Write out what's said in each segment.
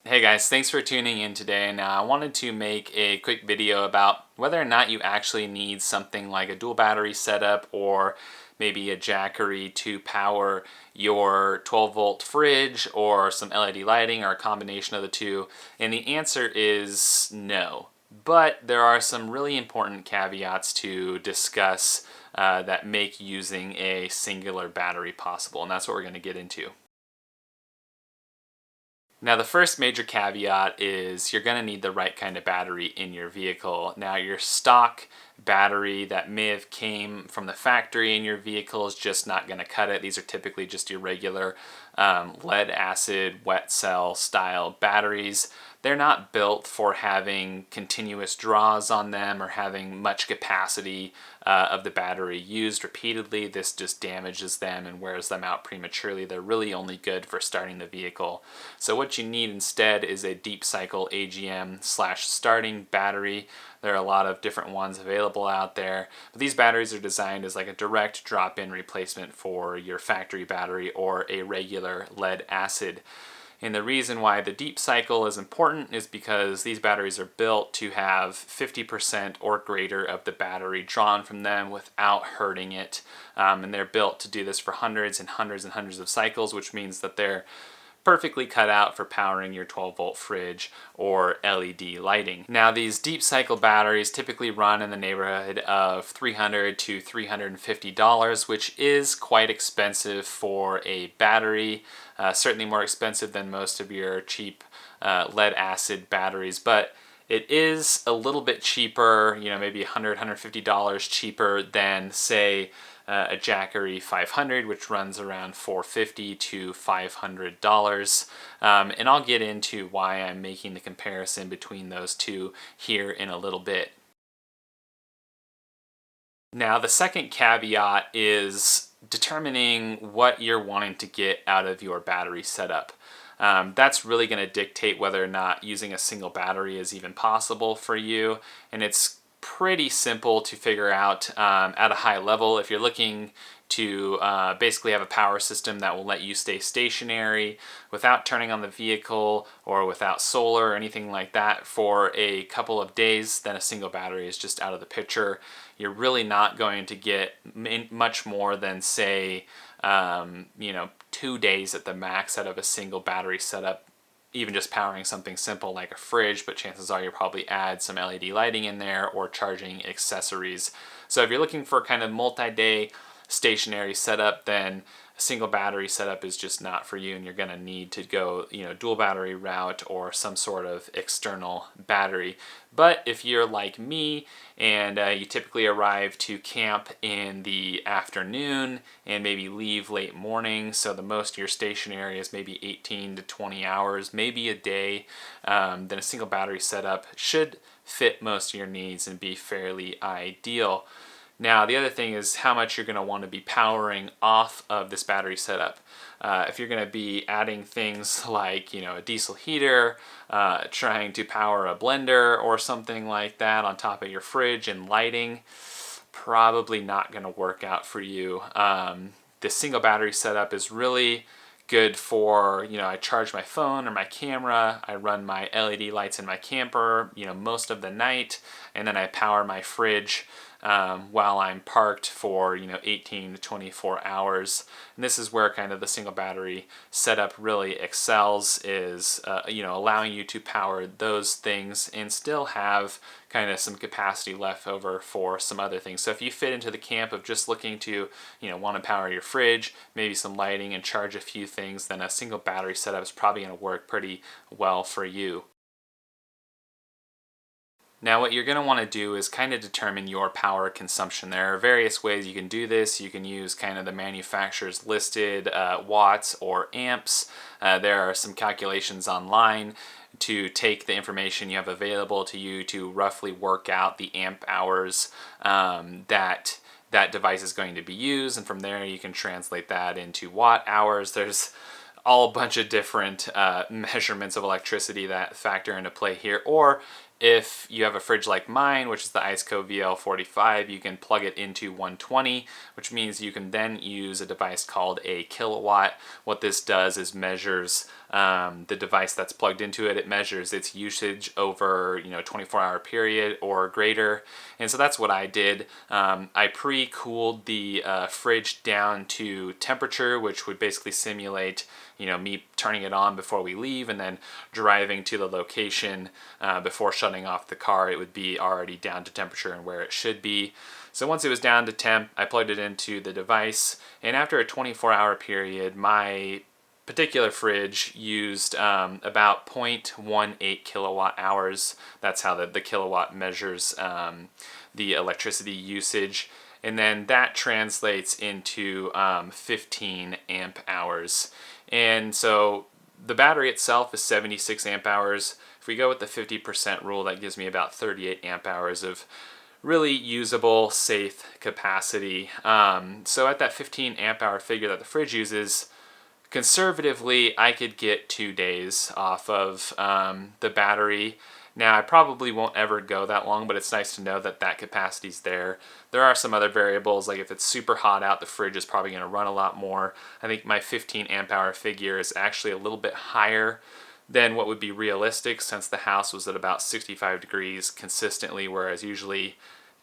Hey guys, thanks for tuning in today. Now, I wanted to make a quick video about whether or not you actually need something like a dual battery setup or maybe a Jackery to power your 12-volt fridge or some LED lighting or a combination of the two. And the answer is no. But there are some really important caveats to discuss that make using a singular battery possible, and that's what we're going to get into. Now, the first major caveat is you're going to need the right kind of battery in your vehicle. Now, your stock battery that may have came from the factory in your vehicle is just not going to cut it. These are typically just your regular lead acid wet cell style batteries. They're not built for having continuous draws on them or having much capacity of the battery used repeatedly. This just damages them and wears them out prematurely. They're really only good for starting the vehicle. So what you need instead is a deep cycle AGM/starting battery. There are a lot of different ones available out there, but these batteries are designed as like a direct drop-in replacement for your factory battery or a regular lead acid. And the reason why the deep cycle is important is because these batteries are built to have 50% or greater of the battery drawn from them without hurting it. And they're built to do this for hundreds and hundreds and hundreds of cycles, which means that they're perfectly cut out for powering your 12-volt fridge or LED lighting. Now, these deep cycle batteries typically run in the neighborhood of $300 to $350, which is quite expensive for a battery. Certainly more expensive than most of your cheap lead acid batteries, but it is a little bit cheaper, maybe $100, $150 cheaper than, say, a Jackery 500, which runs around $450 to $500. And I'll get into why I'm making the comparison between those two here in a little bit. Now, the second caveat is determining what you're wanting to get out of your battery setup. That's really going to dictate whether or not using a single battery is even possible for you, and it's pretty simple to figure out at a high level. If you're looking to basically have a power system that will let you stay stationary without turning on the vehicle or without solar or anything like that for a couple of days, then a single battery is just out of the picture. You're really not going to get much more than, say, 2 days at the max out of a single battery setup, even just powering something simple like a fridge, but chances are you'll probably add some LED lighting in there or charging accessories. So if you're looking for kind of multi-day stationary setup, then a single battery setup is just not for you, and you're going to need to go dual battery route or some sort of external battery. But if you're like me and you typically arrive to camp in the afternoon and maybe leave late morning, so the most of your stationary is maybe 18 to 20 hours, maybe a day, then a single battery setup should fit most of your needs and be fairly ideal. Now, the other thing is how much you're going to want to be powering off of this battery setup. If you're going to be adding things like, a diesel heater, trying to power a blender or something like that on top of your fridge and lighting, probably not going to work out for you. The single battery setup is really good for, I charge my phone or my camera, I run my LED lights in my camper, most of the night, and then I power my fridge while I'm parked for 18 to 24 hours. And this is where kind of the single battery setup really excels, is allowing you to power those things and still have kind of some capacity left over for some other things. So if you fit into the camp of just looking to want to power your fridge, maybe some lighting and charge a few things, then a single battery setup is probably going to work pretty well for you. Now, what you're going to want to do is kind of determine your power consumption. There are various ways you can do this. You can use kind of the manufacturer's listed watts or amps. There are some calculations online to take the information you have available to you to roughly work out the amp hours that device is going to be used, and from there you can translate that into watt hours. There's all a bunch of different measurements of electricity that factor into play here, or If you have a fridge like mine, which is the Iceco VL45, you can plug it into 120, which means you can then use a device called a kilowatt. What this does is measures the device that's plugged into it. It measures its usage over a 24-hour period or greater. And so that's what I did. I pre-cooled the fridge down to temperature, which would basically simulate me turning it on before we leave and then driving to the location before shutting off the car. It would be already down to temperature and where it should be. So once it was down to temp, I plugged it into the device, and after a 24-hour period, my particular fridge used about 0.18 kilowatt hours. That's how the kilowatt measures the electricity usage. And then that translates into 15 amp hours. And so the battery itself is 76 amp hours. If we go with the 50% rule, that gives me about 38 amp hours of really usable, safe capacity. So at that 15 amp hour figure that the fridge uses, conservatively, I could get 2 days off of the battery. Now, I probably won't ever go that long, but it's nice to know that that capacity's there. There are some other variables, like if it's super hot out, the fridge is probably going to run a lot more. I think my 15 amp hour figure is actually a little bit higher than what would be realistic, since the house was at about 65 degrees consistently, whereas usually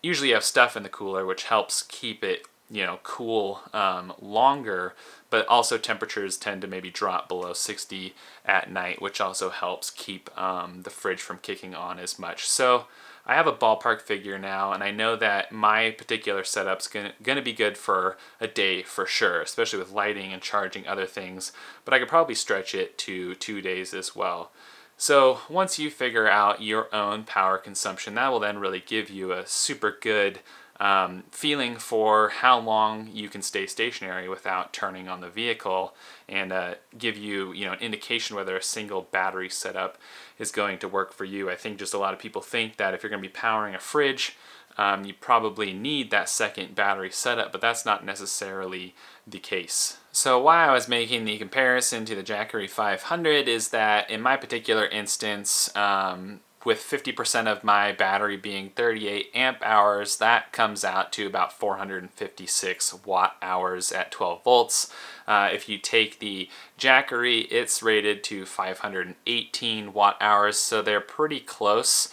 you have stuff in the cooler, which helps keep it cool longer, but also temperatures tend to maybe drop below 60 at night, which also helps keep the fridge from kicking on as much. So I have a ballpark figure now, and I know that my particular setup's going to be good for a day for sure, especially with lighting and charging other things, but I could probably stretch it to 2 days as well. So once you figure out your own power consumption, that will then really give you a super good feeling for how long you can stay stationary without turning on the vehicle, and give you an indication whether a single battery setup is going to work for you. I think just a lot of people think that if you're going to be powering a fridge, you probably need that second battery setup, but that's not necessarily the case. So why I was making the comparison to the Jackery 500 is that in my particular instance, with 50% of my battery being 38 amp hours, that comes out to about 456 watt hours at 12 volts. If you take the Jackery, it's rated to 518 watt hours, so they're pretty close.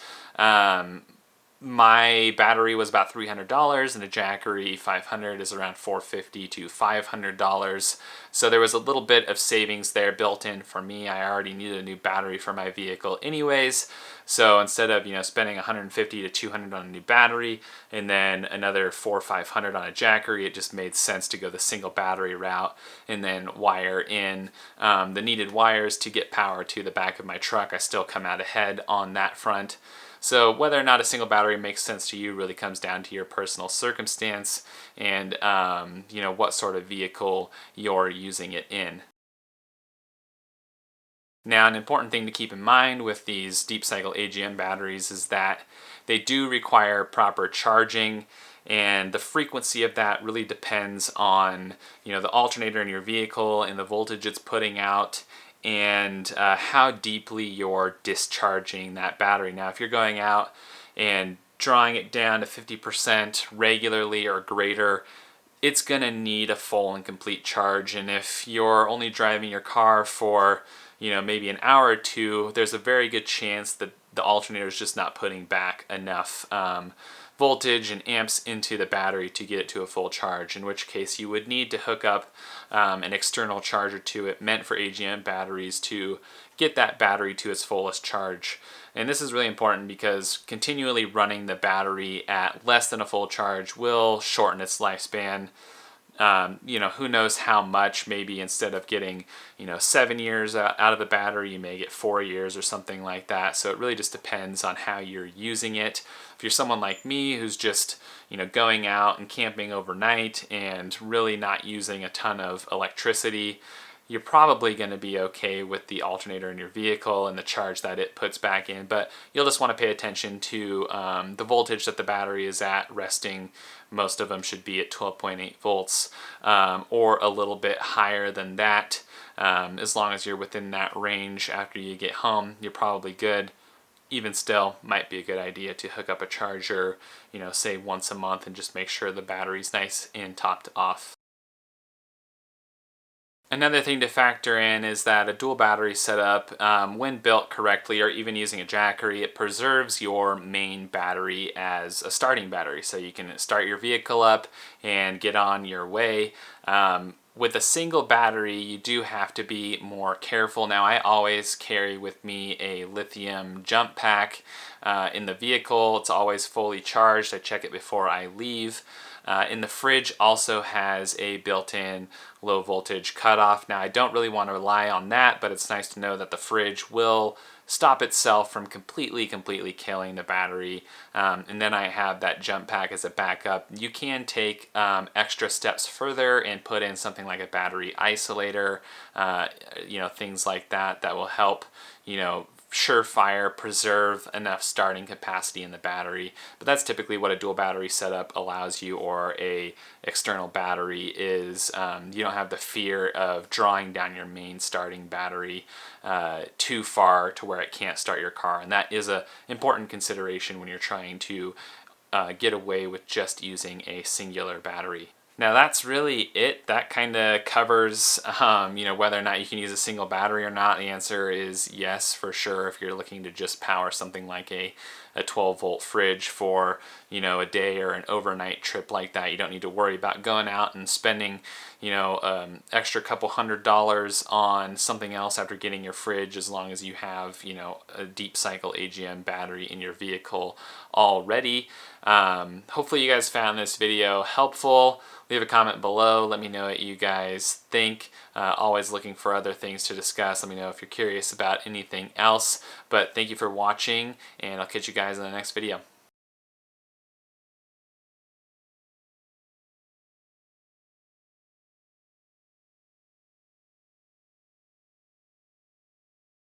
My battery was about $300, and a Jackery 500 is around $450 to $500. So there was a little bit of savings there built in for me. I already needed a new battery for my vehicle anyways. So instead of spending $150 to $200 on a new battery and then another $400 or $500 on a Jackery, it just made sense to go the single battery route and then wire in the needed wires to get power to the back of my truck. I still come out ahead on that front. So whether or not a single battery makes sense to you really comes down to your personal circumstance and what sort of vehicle you're using it in. Now, an important thing to keep in mind with these deep cycle AGM batteries is that they do require proper charging, and the frequency of that really depends on the alternator in your vehicle and the voltage it's putting out, and how deeply you're discharging that battery. Now, if you're going out and drawing it down to 50% regularly or greater, it's going to need a full and complete charge. And if you're only driving your car for maybe an hour or two, there's a very good chance that the alternator is just not putting back enough voltage and amps into the battery to get it to a full charge, in which case you would need to hook up an external charger to it meant for AGM batteries to get that battery to its fullest charge. And this is really important because continually running the battery at less than a full charge will shorten its lifespan. Who knows how much. Maybe instead of getting 7 years out of the battery, you may get 4 years or something like that. So it really just depends on how you're using it. If you're someone like me who's just going out and camping overnight and really not using a ton of electricity, you're probably going to be okay with the alternator in your vehicle and the charge that it puts back in, but you'll just want to pay attention to the voltage that the battery is at resting. Most of them should be at 12.8 volts or a little bit higher than that. As long as you're within that range after you get home, you're probably good. even still, might be a good idea to hook up a charger, say once a month, and just make sure the battery's nice and topped off. Another thing to factor in is that a dual battery setup, when built correctly, or even using a Jackery, it preserves your main battery as a starting battery. So you can start your vehicle up and get on your way. With a single battery, you do have to be more careful. Now, I always carry with me a lithium jump pack in the vehicle. It's always fully charged. I check it before I leave. In the fridge also has a built-in low voltage cutoff. Now, I don't really want to rely on that, but it's nice to know that the fridge will stop itself from completely killing the battery. And then I have that jump pack as a backup. You can take extra steps further and put in something like a battery isolator, things like that will help, surefire preserve enough starting capacity in the battery. But that's typically what a dual battery setup allows you, or a external battery is. You don't have the fear of drawing down your main starting battery too far to where it can't start your car, and that is an important consideration when you're trying to get away with just using a singular battery. Now that's really it. That kind of covers, whether or not you can use a single battery or not. The answer is yes, for sure. If you're looking to just power something like a 12-volt fridge for, a day or an overnight trip like that, you don't need to worry about going out and spending, extra couple $100 on something else after getting your fridge, as long as you have, a deep cycle AGM battery in your vehicle already. Hopefully you guys found this video helpful. Leave a comment below. Let me know what you guys think. Always looking for other things to discuss. Let me know if you're curious about anything else. But thank you for watching, and I'll catch you guys in the next video.